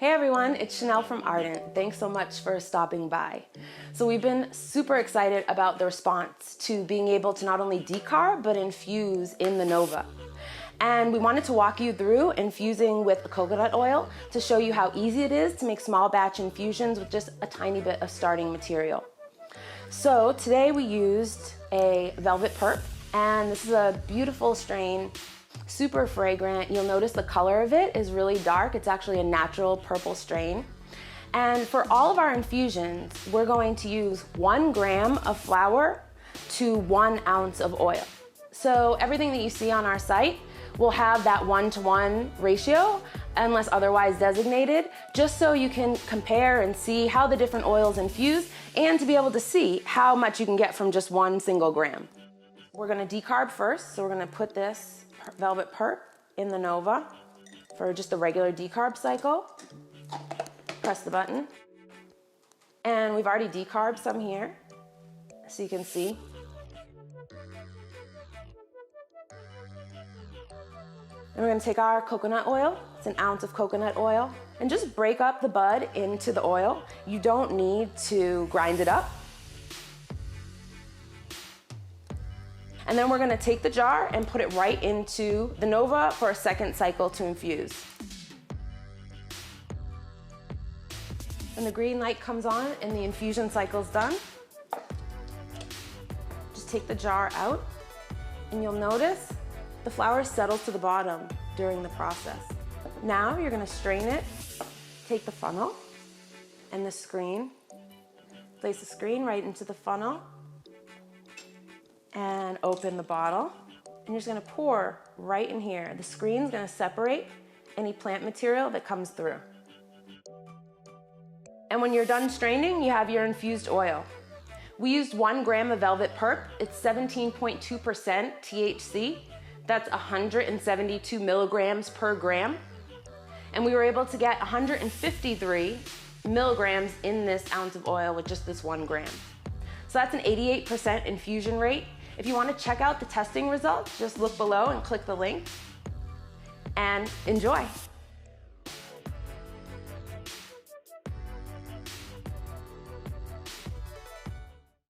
Hey everyone, it's Chanel from Ardent. Thanks so much for stopping by. So we've been super excited about the response to being able to not only decarb, but infuse in the Nova. And we wanted to walk you through infusing with coconut oil to show you how easy it is to make small batch infusions with just a tiny bit of starting material. So today we used a velvet perp, and this is a beautiful strain, super fragrant. You'll notice the color of it is really dark. It's actually a natural purple strain. And for all of our infusions, we're going to use 1 gram of flower to 1 ounce of oil. So everything that you see on our site will have that 1-to-1 ratio unless otherwise designated, just so you can compare and see how the different oils infuse and to be able to see how much you can get from just 1 single gram. We're gonna decarb first, so we're gonna put this velvet perp in the Nova for just the regular decarb cycle. Press the button. And we've already decarbed some here, so you can see. And we're gonna take our coconut oil, it's 1 ounce of coconut oil, and just break up the bud into the oil. You don't need to grind it up. And then we're gonna take the jar and put it right into the Nova for a second cycle to infuse. When the green light comes on and the infusion cycle's done, just take the jar out, and you'll notice the flower settles to the bottom during the process. Now you're gonna strain it, take the funnel and the screen, place the screen right into the funnel, and open the bottle. And you're just gonna pour right in here. The screen's gonna separate any plant material that comes through. And when you're done straining, you have your infused oil. We used 1 gram of velvet perp. It's 17.2% THC. That's 172 milligrams per gram. And we were able to get 153 milligrams in this ounce of oil with just this 1 gram. So that's an 88% infusion rate. If you want to check out the testing results, just look below and click the link and enjoy.